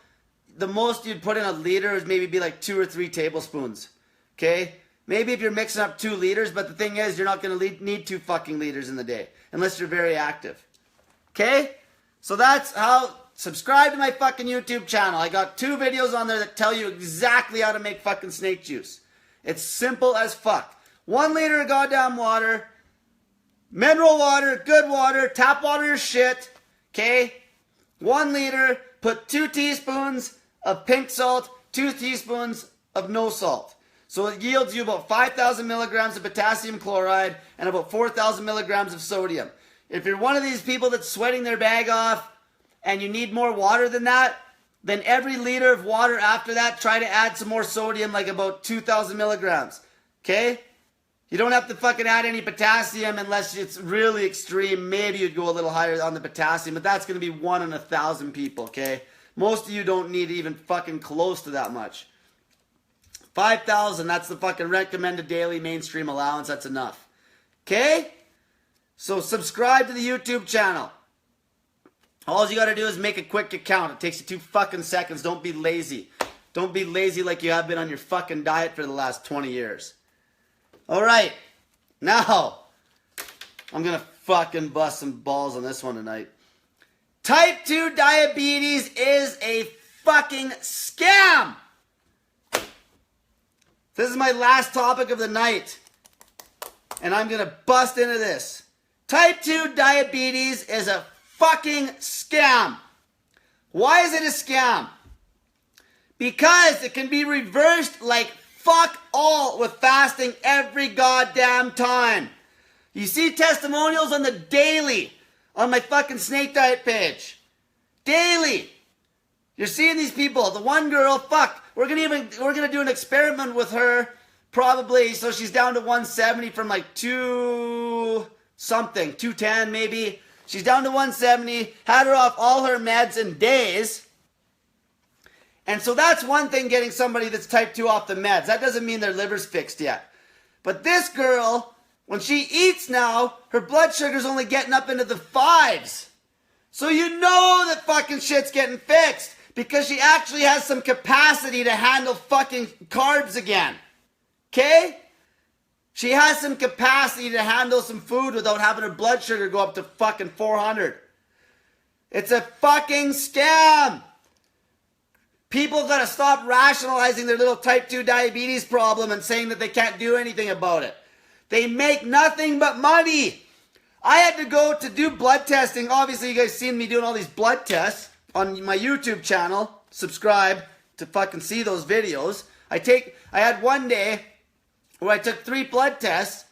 the most you'd put in a liter is maybe be like 2 or 3 tablespoons. Okay? Maybe if you're mixing up 2 liters, but the thing is, you're not going to need 2 fucking liters in the day, unless you're very active. Okay? So that's how, subscribe to my fucking YouTube channel. I got 2 videos on there that tell you exactly how to make fucking snake juice. It's simple as fuck. 1 liter of goddamn water, mineral water, good water, tap water is shit. Okay? 1 liter, put 2 teaspoons of pink salt, 2 teaspoons of no salt. So it yields you about 5,000 milligrams of potassium chloride and about 4,000 milligrams of sodium. If you're one of these people that's sweating their bag off and you need more water than that, then every liter of water after that, try to add some more sodium, like about 2,000 milligrams. Okay? You don't have to fucking add any potassium unless it's really extreme. Maybe you'd go a little higher on the potassium, but that's going to be 1 in 1,000 people, okay? Most of you don't need even fucking close to that much. 5,000, that's the fucking recommended daily mainstream allowance. That's enough. Okay? So subscribe to the YouTube channel. All you got to do is make a quick account. It takes you 2 fucking seconds. Don't be lazy. Don't be lazy like you have been on your fucking diet for the last 20 years. All right. Now, I'm going to fucking bust some balls on this one tonight. Type 2 diabetes is a fucking scam. This is my last topic of the night, and I'm going to bust into this. Type 2 diabetes is a fucking scam. Why is it a scam? Because it can be reversed like fuck all with fasting every goddamn time. You see testimonials on the daily on my fucking Snake Diet page. Daily. You're seeing these people. The one girl, fuck, we're gonna do an experiment with her, probably, so she's down to 170 from like 210 maybe. She's down to 170, had her off all her meds in days. And so that's one thing, getting somebody that's type 2 off the meds. That doesn't mean their liver's fixed yet. But this girl, when she eats now, her blood sugar's only getting up into the 5s. So you know that fucking shit's getting fixed. Because she actually has some capacity to handle fucking carbs again. Okay? She has some capacity to handle some food without having her blood sugar go up to fucking 400. It's a fucking scam. People gotta stop rationalizing their little type 2 diabetes problem and saying that they can't do anything about it. They make nothing but money. I had to go to do blood testing. Obviously, you guys seen me doing all these blood tests on my YouTube channel. Subscribe to fucking see those videos. I had one day where I took 3 blood tests,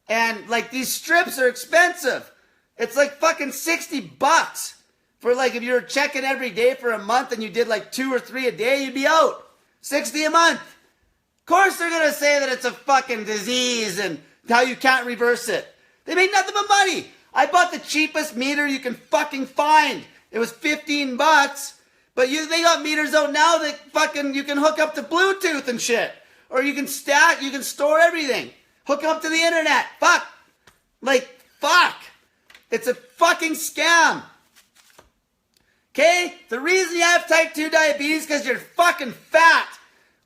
and like these strips are expensive. It's like fucking $60 for like if you were checking every day for a month and you did like 2 or 3 a day, you'd be out. $60 a month. Of course they're gonna say that it's a fucking disease and how you can't reverse it. They made nothing but money. I bought the cheapest meter you can fucking find. It was $15, but they got meters out now that fucking you can hook up to Bluetooth and shit, or you can store everything. Hook up to the internet. Fuck. It's a fucking scam. Okay? The reason you have type 2 diabetes is because you're fucking fat,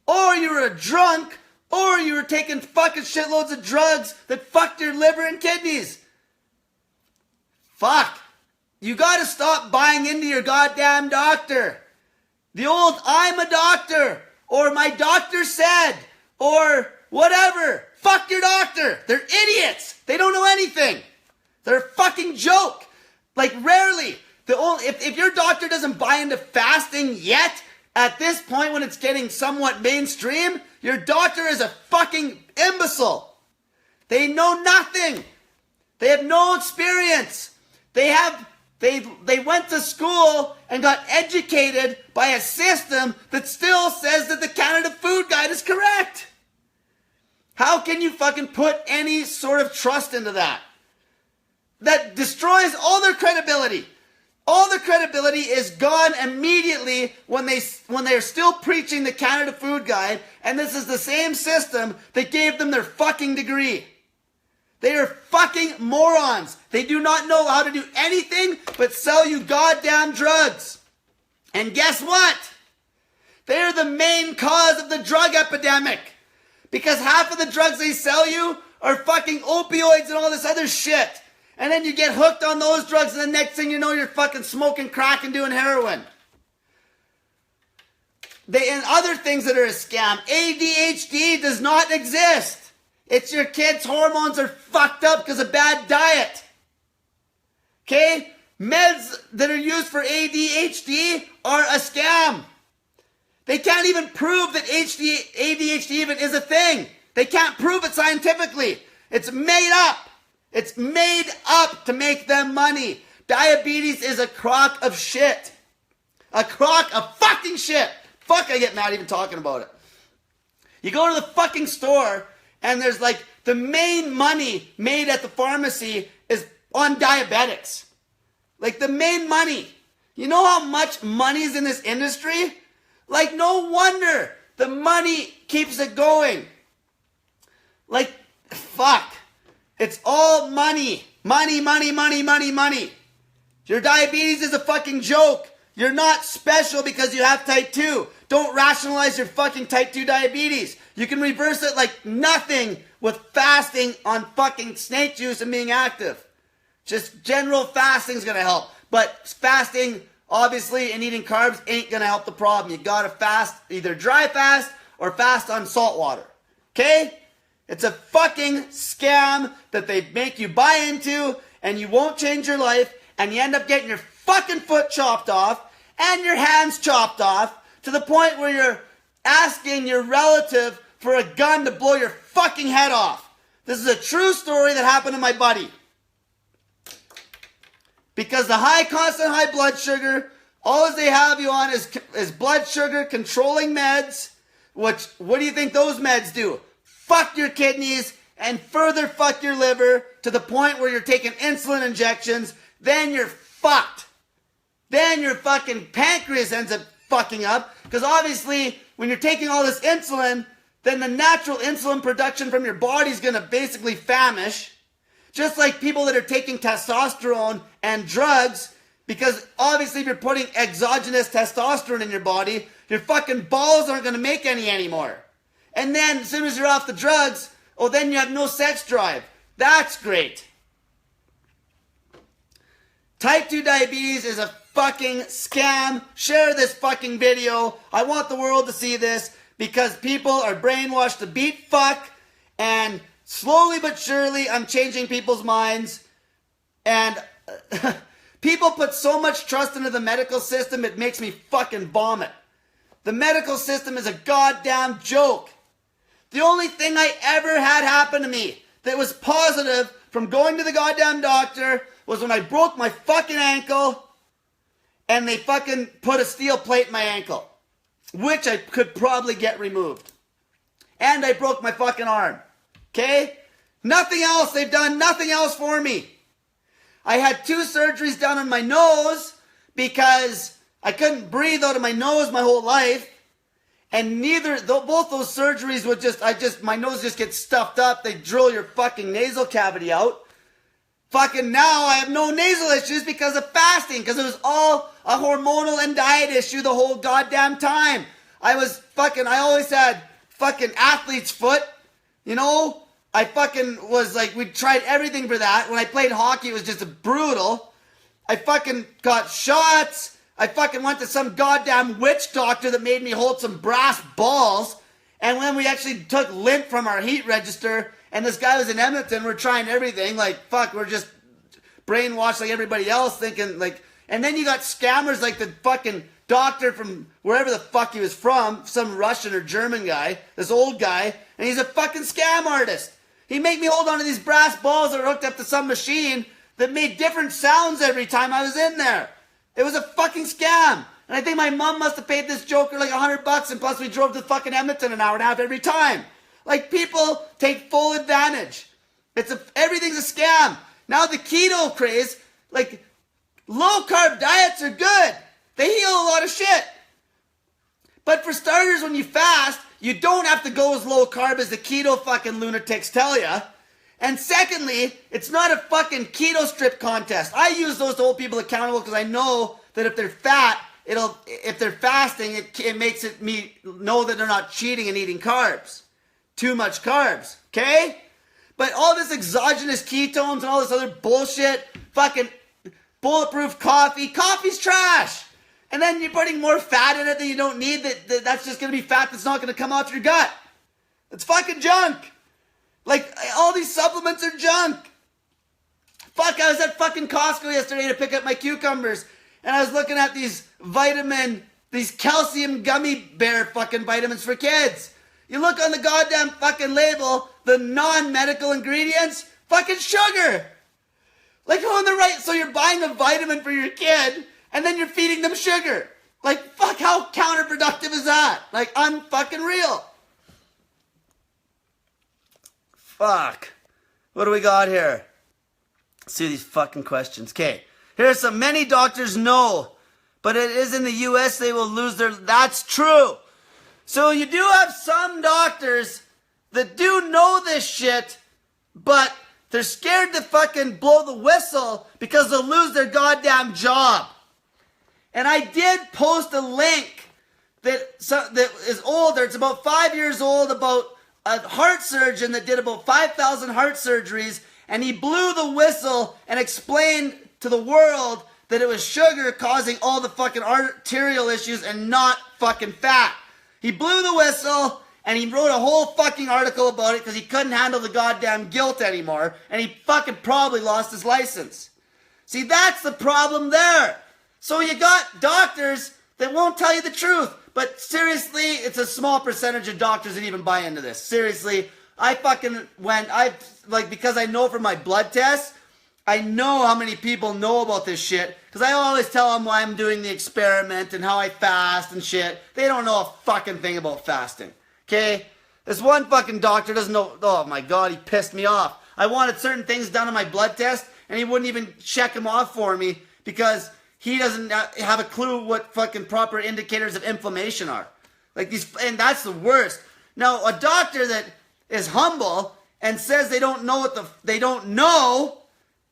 or you were a drunk, or you were taking fucking shitloads of drugs that fucked your liver and kidneys. Fuck. You gotta stop buying into your goddamn doctor. The old I'm a doctor, or my doctor said, or whatever. Fuck your doctor. They're idiots. They don't know anything. They're a fucking joke. Like rarely. If your doctor doesn't buy into fasting yet, at this point when it's getting somewhat mainstream, your doctor is a fucking imbecile. They know nothing. They have no experience. They went to school and got educated by a system that still says that the Canada Food Guide is correct. How can you fucking put any sort of trust into that? That destroys all their credibility. All their credibility is gone immediately when they're still preaching the Canada Food Guide, and this is the same system that gave them their fucking degree. They are fucking morons. They do not know how to do anything but sell you goddamn drugs. And guess what? They're the main cause of the drug epidemic. Because half of the drugs they sell you are fucking opioids and all this other shit. And then you get hooked on those drugs, and the next thing you know, you're fucking smoking crack and doing heroin. And other things that are a scam. ADHD does not exist. It's your kid's hormones are fucked up because of bad diet. Okay? Meds that are used for ADHD are a scam. They can't even prove that ADHD even is a thing. They can't prove it scientifically. It's made up. It's made up to make them money. Diabetes is a crock of shit. A crock of fucking shit. Fuck, I get mad even talking about it. You go to the fucking store and there's like the main money made at the pharmacy is on diabetics. Like the main money. You know how much money is in this industry? Like no wonder the money keeps it going. Like, fuck. It's all money. Money, money, money, money, money. Your diabetes is a fucking joke. You're not special because you have type 2. Don't rationalize your fucking type 2 diabetes. You can reverse it like nothing with fasting on fucking snake juice and being active. Just general fasting is going to help. But fasting, obviously, and eating carbs ain't going to help the problem. You got to fast, either dry fast or fast on salt water. Okay? It's a fucking scam that they make you buy into, and you won't change your life, and you end up getting your fucking foot chopped off and your hands chopped off to the point where you're asking your relative for a gun to blow your fucking head off. This is a true story that happened to my buddy. Because the constant high blood sugar, all they have you on is blood sugar controlling meds, which, what do you think those meds do? Fuck your kidneys and further fuck your liver to the point where you're taking insulin injections. Then you're fucked. Then your fucking pancreas ends up fucking up. Because obviously, when you're taking all this insulin, then the natural insulin production from your body is going to basically famish. Just like people that are taking testosterone and drugs, because obviously if you're putting exogenous testosterone in your body, your fucking balls aren't going to make any anymore. And then, as soon as you're off the drugs, then you have no sex drive. That's great. Type 2 diabetes is a fucking scam. Share this fucking video. I want the world to see this because people are brainwashed to beat fuck, and slowly but surely I'm changing people's minds. And people put so much trust into the medical system, it makes me fucking vomit. The medical system is a goddamn joke. The only thing I ever had happen to me that was positive from going to the goddamn doctor was when I broke my fucking ankle and they fucking put a steel plate in my ankle, which I could probably get removed. And I broke my fucking arm. Okay? Nothing else. They've done nothing else for me. I had 2 surgeries done on my nose because I couldn't breathe out of my nose my whole life. And both those surgeries would my nose just gets stuffed up. They drill your fucking nasal cavity out. Fucking now I have no nasal issues because of fasting, because it was all a hormonal and diet issue the whole goddamn time. I always had fucking athlete's foot, you know? I fucking was like, we tried everything for that. When I played hockey, it was just brutal. I fucking got shots. I fucking went to some goddamn witch doctor that made me hold some brass balls. And when we actually took lint from our heat register, and this guy was in Edmonton, we're trying everything. Like, fuck, we're just brainwashed like everybody else, thinking like, and then you got scammers like the fucking doctor from wherever the fuck he was from, some Russian or German guy, this old guy, and he's a fucking scam artist. He made me hold on to these brass balls that were hooked up to some machine that made different sounds every time I was in there. It was a fucking scam. And I think my mom must have paid this joker like $100, and plus we drove to fucking Edmonton an hour and a half every time. Like, people take full advantage. Everything's a scam. Now the keto craze, like, low carb diets are good. They heal a lot of shit. But for starters, when you fast, you don't have to go as low carb as the keto fucking lunatics tell ya. And secondly, it's not a fucking keto strip contest. I use those to hold people accountable because I know that if they're fat, if they're fasting, it makes me know that they're not cheating and eating carbs. Too much carbs, okay? But all this exogenous ketones and all this other bullshit, fucking bulletproof coffee's trash. And then you're putting more fat in it that you don't need, that's just going to be fat that's not going to come out your gut. It's fucking junk. Like, all these supplements are junk. Fuck, I was at fucking Costco yesterday to pick up my cucumbers, and I was looking at these calcium gummy bear fucking vitamins for kids. You look on the goddamn fucking label, the non-medical ingredients, fucking sugar. Like, who in the right? So you're buying a vitamin for your kid, and then you're feeding them sugar. Like, fuck, how counterproductive is that? Like, unfucking real. Fuck. What do we got here? Let's see these fucking questions. Okay. Here's some. Many doctors know, but it is in the U.S. they will lose their... That's true. So you do have some doctors that do know this shit, but they're scared to fucking blow the whistle because they'll lose their goddamn job. And I did post a link that is older. It's about 5 years old, about a heart surgeon that did about 5,000 heart surgeries, and he blew the whistle and explained to the world that it was sugar causing all the fucking arterial issues and not fucking fat. He blew the whistle, and he wrote a whole fucking article about it because he couldn't handle the goddamn guilt anymore, and he fucking probably lost his license. See, that's the problem there. So you got doctors that won't tell you the truth. But seriously, it's a small percentage of doctors that even buy into this. Seriously, because I know from my blood tests, I know how many people know about this shit. Because I always tell them why I'm doing the experiment and how I fast and shit. They don't know a fucking thing about fasting. Okay? This one fucking doctor doesn't know. Oh my God, he pissed me off. I wanted certain things done on my blood test, and he wouldn't even check them off for me because he doesn't have a clue what fucking proper indicators of inflammation are. Like these, and that's the worst. Now, a doctor that is humble and says they don't know they don't know,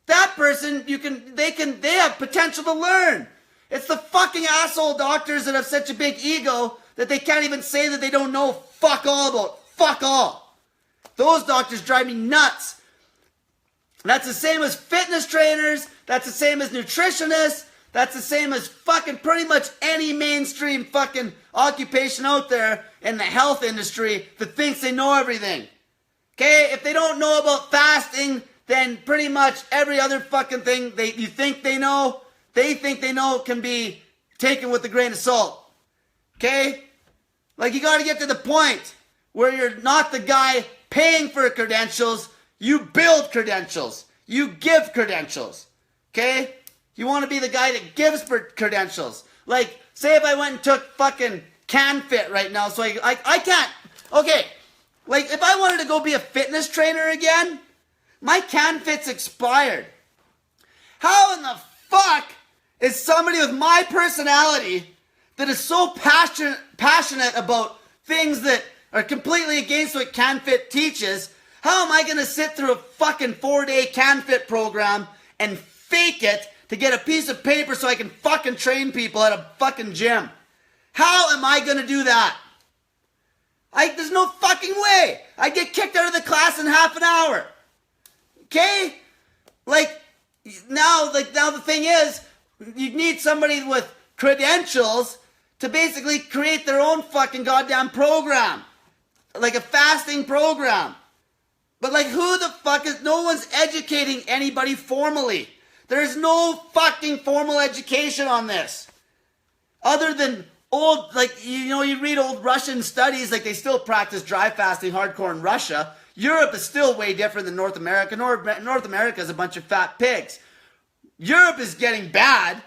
that person, they have potential to learn. It's the fucking asshole doctors that have such a big ego that they can't even say that they don't know fuck all about fuck all. Those doctors drive me nuts. That's the same as fitness trainers. That's the same as nutritionists. That's the same as fucking pretty much any mainstream fucking occupation out there in the health industry that thinks they know everything. Okay? If they don't know about fasting, then pretty much every other fucking thing you think they know, they think they know can be taken with a grain of salt. Okay? Like, you gotta get to the point where you're not the guy paying for credentials, you build credentials. You give credentials. Okay? You want to be the guy that gives for credentials. Like, say if I went and took fucking CanFit right now, so I can't. Okay, like if I wanted to go be a fitness trainer again, my CanFit's expired. How in the fuck is somebody with my personality that is so passionate about things that are completely against what CanFit teaches, how am I going to sit through a fucking 4-day CanFit program and fake it to get a piece of paper so I can fucking train people at a fucking gym? How am I going to do that? There's no fucking way. I get kicked out of the class in half an hour. Okay? Now the thing is, you need somebody with credentials to basically create their own fucking goddamn program. Like a fasting program. But who the fuck is, no one's educating anybody formally. There's no fucking formal education on this. Other than old, you read old Russian studies, they still practice dry fasting hardcore in Russia. Europe is still way different than North America. North America is a bunch of fat pigs. Europe is getting bad,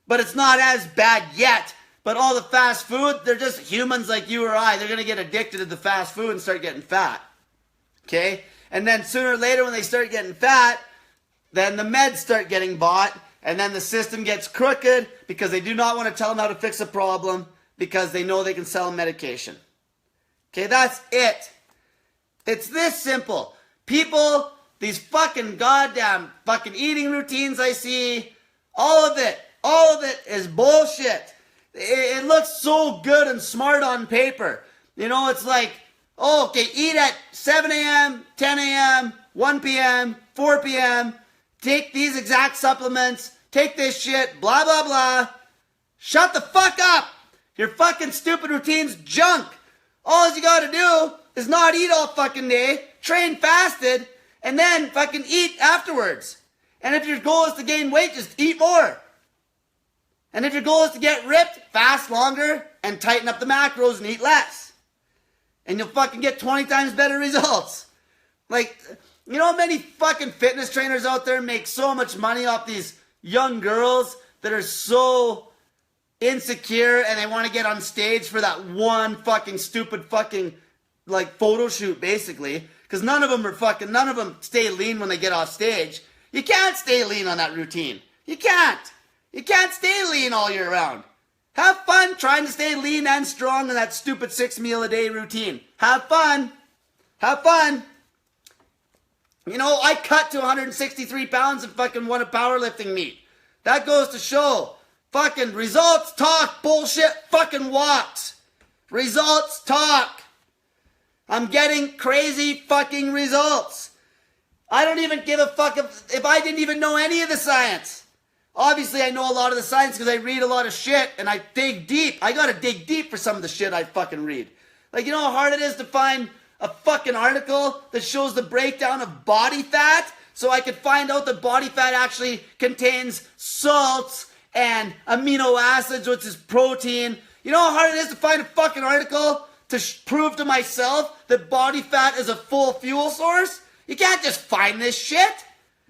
but it's not as bad yet. But all the fast food, they're just humans like you or I. They're going to get addicted to the fast food and start getting fat. Okay? And then sooner or later when they start getting fat, then the meds start getting bought, and then the system gets crooked because they do not want to tell them how to fix a problem because they know they can sell medication. Okay, that's it. It's this simple. People, these fucking goddamn fucking eating routines I see, all of it is bullshit. It looks so good and smart on paper. It's like, oh, okay, eat at 7 a.m., 10 a.m., 1 p.m., 4 p.m., take these exact supplements, take this shit, blah, blah, blah. Shut the fuck up. Your fucking stupid routine's junk. All you gotta do is not eat all fucking day, train fasted, and then fucking eat afterwards. And if your goal is to gain weight, just eat more. And if your goal is to get ripped, fast longer and tighten up the macros and eat less. And you'll fucking get 20 times better results. How many fucking fitness trainers out there make so much money off these young girls that are so insecure and they want to get on stage for that one fucking stupid fucking photo shoot basically. Because none of them stay lean when they get off stage. You can't stay lean on that routine. You can't. You can't stay lean all year round. Have fun trying to stay lean and strong in that stupid 6-meal-a-day routine. Have fun. Have fun. I cut to 163 pounds and fucking won a powerlifting meet. That goes to show. Fucking results talk, bullshit fucking walks. Results talk. I'm getting crazy fucking results. I don't even give a fuck if I didn't even know any of the science. Obviously, I know a lot of the science because I read a lot of shit and I dig deep. I gotta dig deep for some of the shit I fucking read. How hard it is to find a fucking article that shows the breakdown of body fat so I could find out that body fat actually contains salts and amino acids, which is protein. You know how hard it is to find a fucking article to prove to myself that body fat is a full fuel source? You can't just find this shit.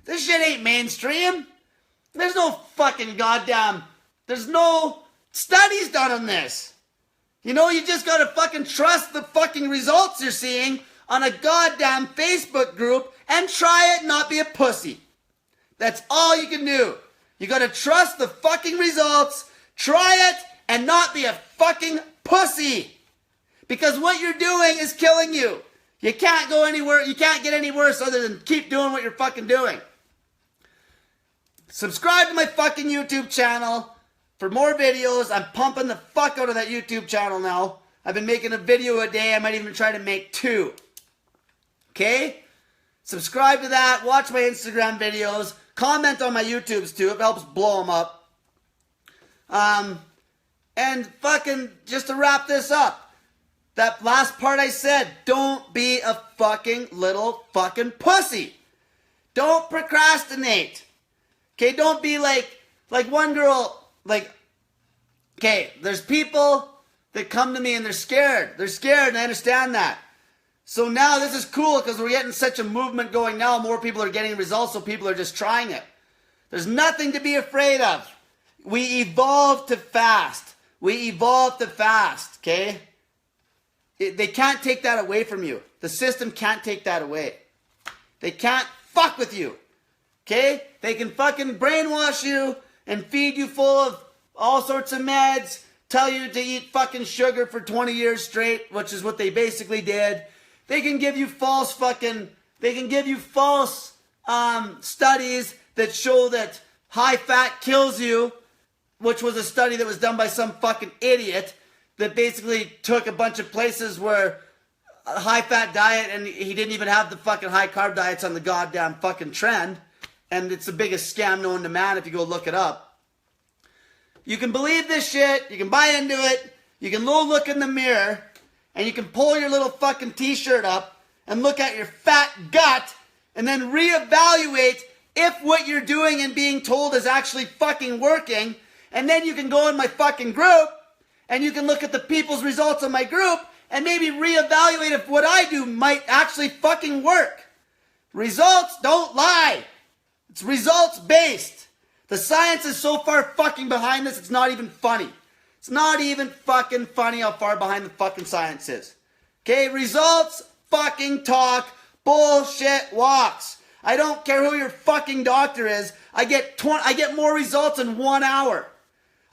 This shit ain't mainstream. There's no fucking goddamn, there's no studies done on this. You just gotta fucking trust the fucking results you're seeing on a goddamn Facebook group and try it and not be a pussy. That's all you can do. You gotta trust the fucking results, try it, and not be a fucking pussy. Because what you're doing is killing you. You can't go anywhere, you can't get any worse other than keep doing what you're fucking doing. Subscribe to my fucking YouTube channel for more videos. I'm pumping the fuck out of that YouTube channel now. I've been making a video a day. I might even try to make 2. Okay? Subscribe to that. Watch my Instagram videos. Comment on my YouTubes too. It helps blow them up. And fucking, just to wrap this up, that last part I said, don't be a fucking little fucking pussy. Don't procrastinate. Okay, don't be like one girl, like, okay, there's people that come to me and they're scared. They're scared, and I understand that. So now this is cool because we're getting such a movement going now. More people are getting results, so people are just trying it. There's nothing to be afraid of. We evolved to fast. We evolved to fast, okay? They can't take that away from you. The system can't take that away. They can't fuck with you, okay? They can fucking brainwash you and feed you full of all sorts of meds, tell you to eat fucking sugar for 20 years straight, which is what they basically did. They can give you false studies that show that high fat kills you, which was a study that was done by some fucking idiot that basically took a bunch of places where a high fat diet, and he didn't even have the fucking high carb diets on the goddamn fucking trend. And it's the biggest scam known to man if you go look it up. You can believe this shit, you can buy into it, you can go look in the mirror, and you can pull your little fucking t-shirt up and look at your fat gut and then reevaluate if what you're doing and being told is actually fucking working. And then you can go in my fucking group and you can look at the people's results in my group and maybe reevaluate if what I do might actually fucking work. Results don't lie. It's results based. The science is so far fucking behind this, it's not even funny. It's not even fucking funny how far behind the fucking science is. Okay, results fucking talk, bullshit walks. I don't care who your fucking doctor is. I get more results in 1 hour.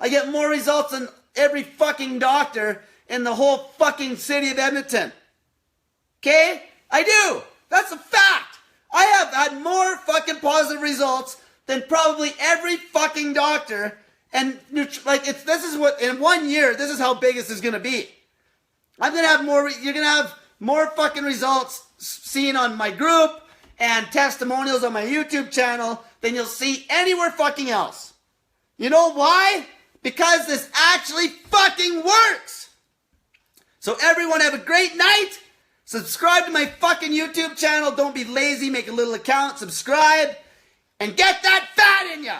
I get more results than every fucking doctor in the whole fucking city of Edmonton. Okay? I do. That's a fact. I have had more fucking positive results than probably every fucking doctor. And this is what, in 1 year, this is how big this is going to be. I'm going to have more, you're going to have more fucking results seen on my group and testimonials on my YouTube channel than you'll see anywhere fucking else. You know why? Because this actually fucking works. So everyone have a great night. Subscribe to my fucking YouTube channel. Don't be lazy. Make a little account. Subscribe. And get that fat in ya.